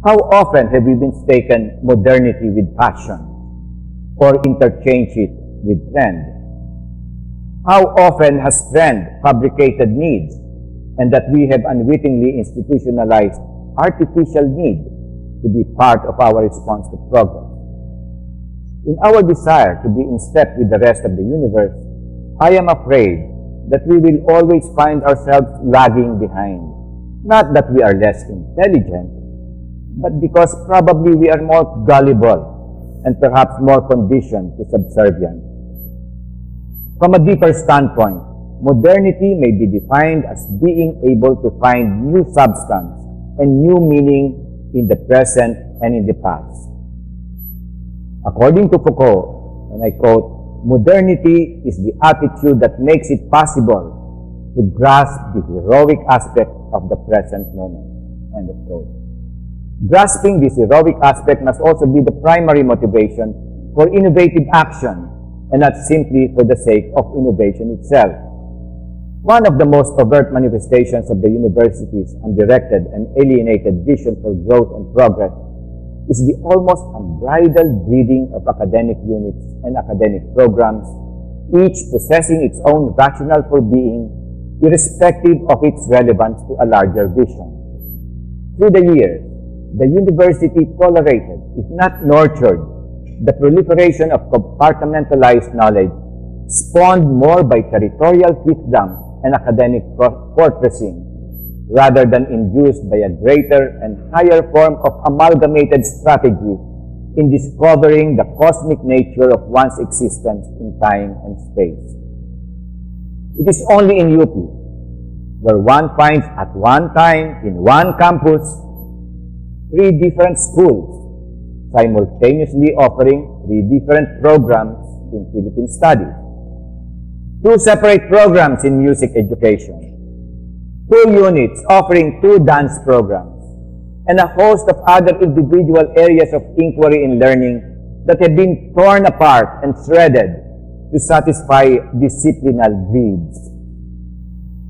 How often have we mistaken modernity with passion or interchanged it with trend? How often has trend fabricated needs and that we have unwittingly institutionalized artificial need to be part of our response to progress? In our desire to be in step with the rest of the universe, I am afraid that we will always find ourselves lagging behind. Not that we are less intelligent, but because probably we are more gullible and perhaps more conditioned to subservience. From a deeper standpoint, modernity may be defined as being able to find new substance and new meaning in the present and in the past. According to Foucault, and I quote, modernity is the attitude that makes it possible to grasp the heroic aspect of the present moment. End of quote. Grasping this heroic aspect must also be the primary motivation for innovative action and not simply for the sake of innovation itself. One of the most overt manifestations of the university's undirected and alienated vision for growth and progress is the almost unbridled breeding of academic units and academic programs, each possessing its own rationale for being, irrespective of its relevance to a larger vision. Through the years, the university tolerated, if not nurtured, the proliferation of compartmentalized knowledge, spawned more by territorial fiefdoms and academic fortressing, rather than induced by a greater and higher form of amalgamated strategy in discovering the cosmic nature of one's existence in time and space. It is only in UP where one finds at one time in one campus 3 different schools simultaneously offering 3 different programs in Philippine studies, 2 separate programs in music education, 2 units offering 2 dance programs, and a host of other individual areas of inquiry and learning that have been torn apart and threaded to satisfy disciplinal needs.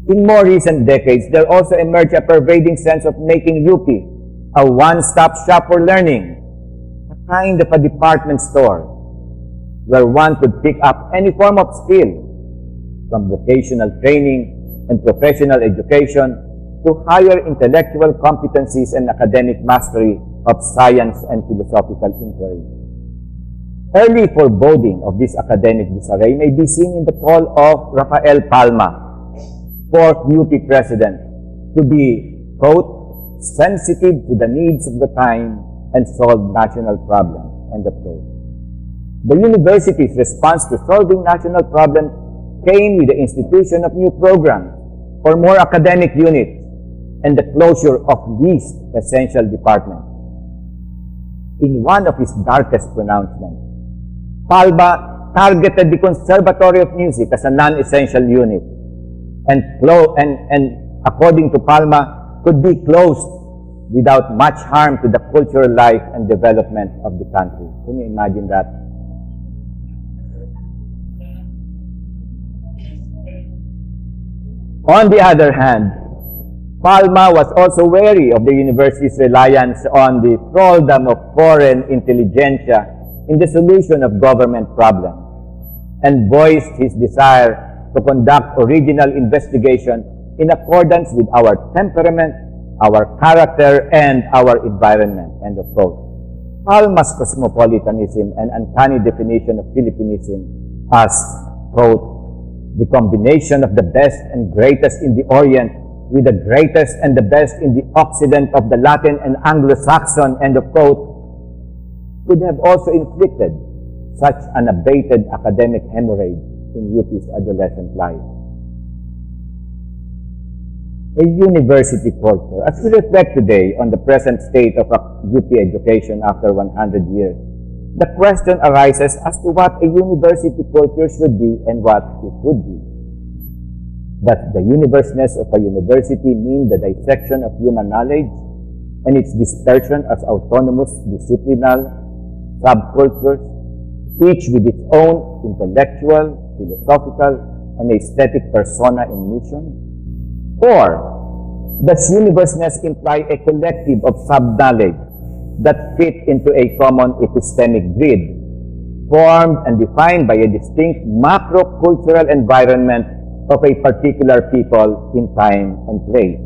In more recent decades, there also emerged a pervading sense of making UP a one-stop shop for learning, a kind of a department store where one could pick up any form of skill, from vocational training and professional education to higher intellectual competencies and academic mastery of science and philosophical inquiry. Early foreboding of this academic disarray may be seen in the call of Rafael Palma, 4th UP President, to be, quote, sensitive to the needs of the time and solve national problems, end of quote. The university's response to solving national problems came with the institution of new programs for more academic units and the closure of least essential departments. In one of his darkest pronouncements, Palma targeted the Conservatory of Music as a non-essential unit and according to Palma, could be closed without much harm to the cultural life and development of the country. Can you imagine that? On the other hand, Palma was also wary of the university's reliance on the thraldom of foreign intelligentsia in the solution of government problems, and voiced his desire to conduct original investigation in accordance with our temperament, our character, and our environment, end of quote. Palma's cosmopolitanism and uncanny definition of Philippinism as, quote, the combination of the best and greatest in the Orient with the greatest and the best in the Occident of the Latin and Anglo-Saxon, end of quote, could have also inflicted such an abated academic hemorrhage in UP's adolescent life. A university culture. As we reflect today on the present state of UP education after 100 years, the question arises as to what a university culture should be and what it would be. Does the universeness of a university mean the dissection of human knowledge and its dispersion as autonomous disciplinal subcultures, each with its own intellectual, philosophical, and aesthetic persona and mission? Or does universeness imply a collective of sub-knowledge that fit into a common epistemic grid, formed and defined by a distinct macro-cultural environment of a particular people in time and place.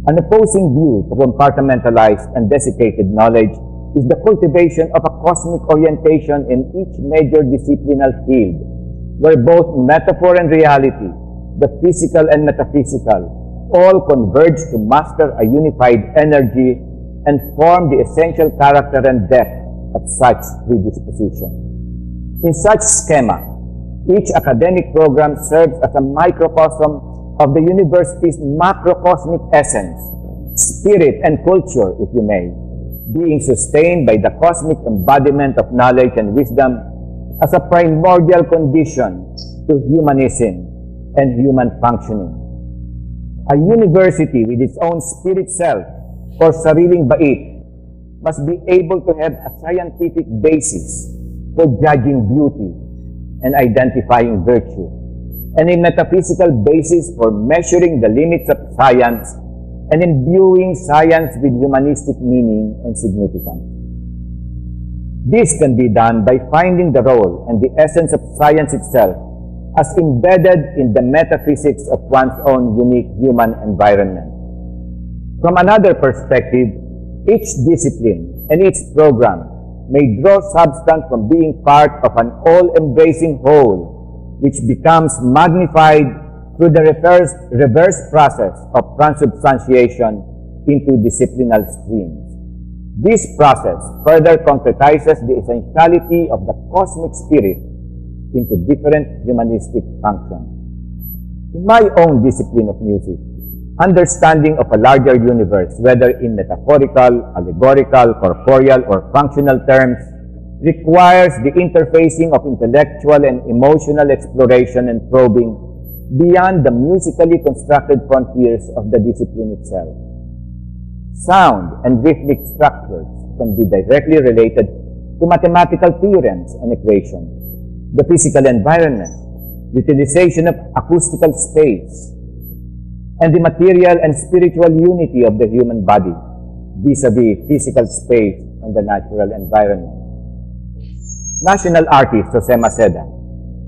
An opposing view to compartmentalized and desiccated knowledge is the cultivation of a cosmic orientation in each major disciplinal field, where both metaphor and reality, the physical and metaphysical, all converge to master a unified energy and form the essential character and depth of such predisposition. In such schema, each academic program serves as a microcosm of the university's macrocosmic essence, spirit, and culture, if you may, being sustained by the cosmic embodiment of knowledge and wisdom as a primordial condition to humanism and human functioning. A university with its own spirit self, or sariling bait, must be able to have a scientific basis for judging beauty and identifying virtue, and a metaphysical basis for measuring the limits of science and imbuing science with humanistic meaning and significance. This can be done by finding the role and the essence of science itself as embedded in the metaphysics of one's own unique human environment. From another perspective, each discipline and each program may draw substance from being part of an all-embracing whole, which becomes magnified through the reverse process of transubstantiation into disciplinal streams. This process further concretizes the essentiality of the cosmic spirit into different humanistic functions. In my own discipline of music, understanding of a larger universe, whether in metaphorical, allegorical, corporeal, or functional terms, requires the interfacing of intellectual and emotional exploration and probing beyond the musically constructed frontiers of the discipline itself. Sound and rhythmic structures can be directly related to mathematical theorems and equations, the physical environment, utilization of acoustical space, and the material and spiritual unity of the human body vis-a-vis physical space and the natural environment. National artist Jose Maceda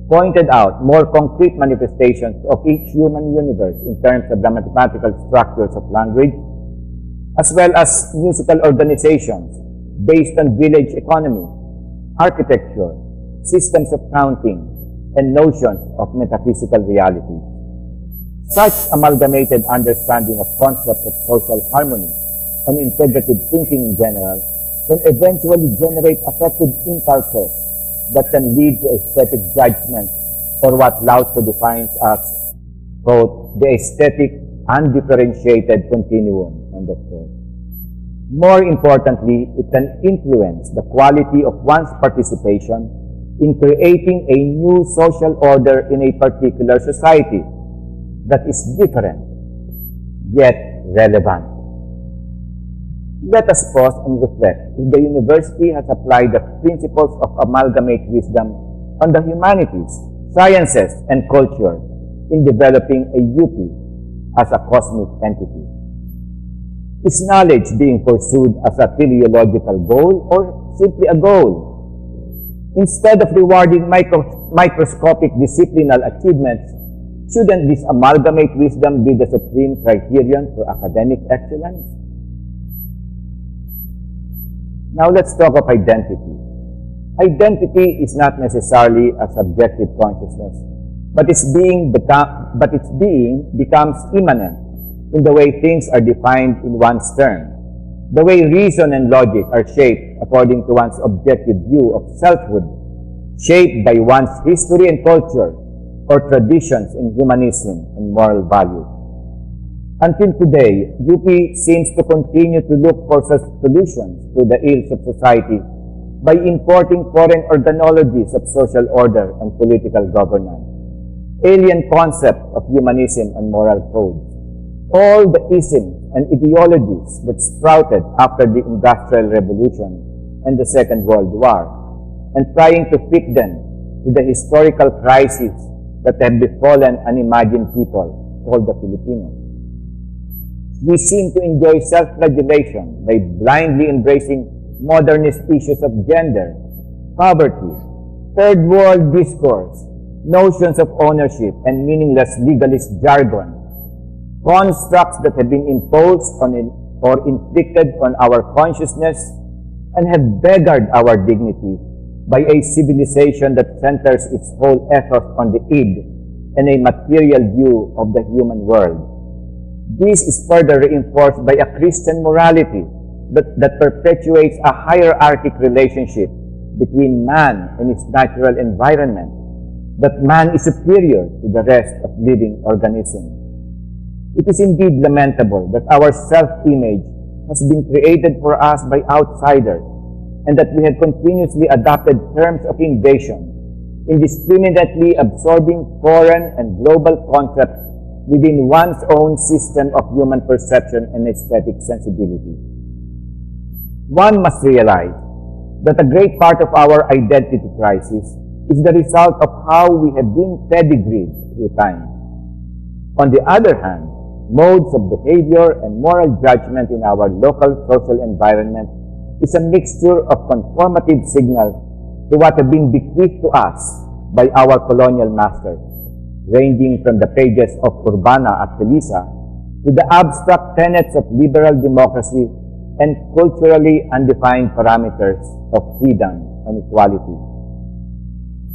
pointed out more concrete manifestations of each human universe in terms of the mathematical structures of language, as well as musical organizations based on village economy, architecture, systems of counting, and notions of metaphysical reality. Such amalgamated understanding of concepts of social harmony and integrative thinking in general can eventually generate affective impulses that can lead to aesthetic judgment, or what Lao-Tzu defines as, quote, the aesthetic undifferentiated continuum, end of quote. More importantly, it can influence the quality of one's participation in creating a new social order in a particular society that is different, yet relevant. Let us pause and reflect if the university has applied the principles of amalgamate wisdom on the humanities, sciences, and culture in developing a UP as a cosmic entity. Is knowledge being pursued as a teleological goal or simply a goal? Instead of rewarding microscopic disciplinal achievements, shouldn't this amalgamate wisdom be the supreme criterion for academic excellence? Now let's talk of identity. Identity is not necessarily a subjective consciousness, but its being becomes immanent in the way things are defined in one's terms, the way reason and logic are shaped according to one's objective view of selfhood, shaped by one's history and culture, or traditions in humanism and moral values. Until today, UP seems to continue to look for such solutions to the ills of society by importing foreign organologies of social order and political governance, alien concepts of humanism and moral codes, all the isms and ideologies that sprouted after the Industrial Revolution and the Second World War, and trying to fit them to the historical crises that have befallen unimagined people called the Filipinos. We seem to enjoy self-flagellation by blindly embracing modernist issues of gender, poverty, third world discourse, notions of ownership, and meaningless legalist jargon, constructs that have been imposed on or inflicted on our consciousness and have beggared our dignity by a civilization that centers its whole effort on the id and a material view of the human world. This is further reinforced by a Christian morality that perpetuates a hierarchic relationship between man and its natural environment, that man is superior to the rest of living organisms. It is indeed lamentable that our self-image has been created for us by outsiders, and that we have continuously adopted terms of invasion, indiscriminately absorbing foreign and global concepts within one's own system of human perception and aesthetic sensibility. One must realize that a great part of our identity crisis is the result of how we have been pedigreed through time. On the other hand, modes of behavior and moral judgment in our local social environment is a mixture of conformative signals to what have been bequeathed to us by our colonial masters, ranging from the pages of Urbana at Felisa to the abstract tenets of liberal democracy and culturally undefined parameters of freedom and equality.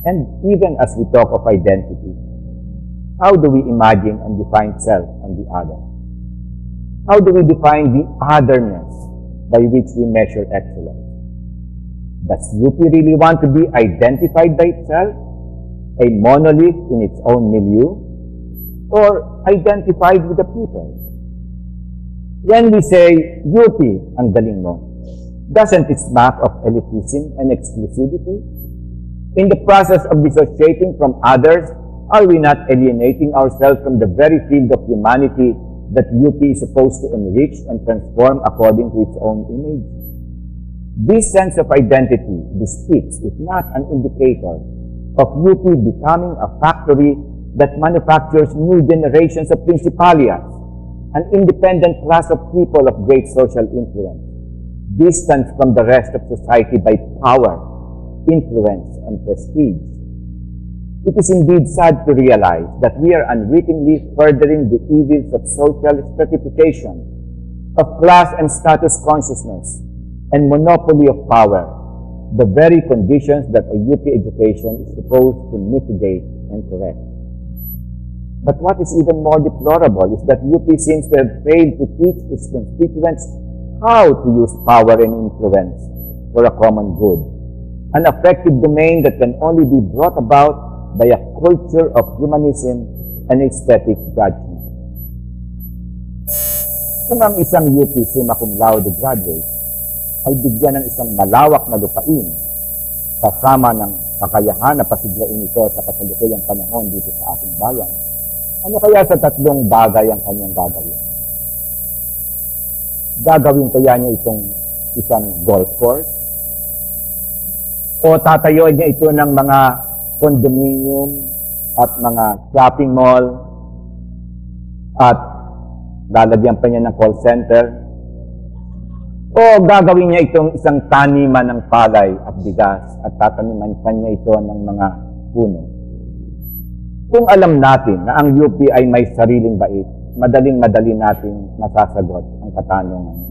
And even as we talk of identity, how do we imagine and define self and the other? How do we define the otherness by which we measure excellence? Does UP really want to be identified by itself, a monolith in its own milieu, or identified with the people? When we say, UP, ang galing mo, doesn't it smack of elitism and exclusivity? In the process of dissociating from others, are we not alienating ourselves from the very field of humanity that UP is supposed to enrich and transform according to its own image? This sense of identity bespeaks, if not an indicator, of UP becoming a factory that manufactures new generations of principalias, an independent class of people of great social influence, distanced from the rest of society by power, influence, and prestige. It is indeed sad to realize that we are unwittingly furthering the evils of social stratification, of class and status consciousness, and monopoly of power, the very conditions that a UP education is supposed to mitigate and correct. But what is even more deplorable is that UP seems to have failed to teach its constituents how to use power and influence for a common good, an effective domain that can only be brought about by a culture of humanism and aesthetic judgment. Kung ang isang UP summa cum laude graduate ay bigyan ng isang malawak na lupain kasama ng kakayahan na pasiglain ito sa kasalukuyang panahon dito sa ating bayan, ano kaya sa tatlong bagay ang kanyang gagawin? Gagawin kaya niya itong isang golf course? O tatayuin niya ito ng mga condominium at mga shopping mall at lalagyan pa niya ng call center? O gagawin niya itong isang taniman ng palay at bigas at tataniman pa niya ito ng mga puno? Kung alam natin na ang UP ay may sariling bait, madaling-madali natin masasagot ang katanungan.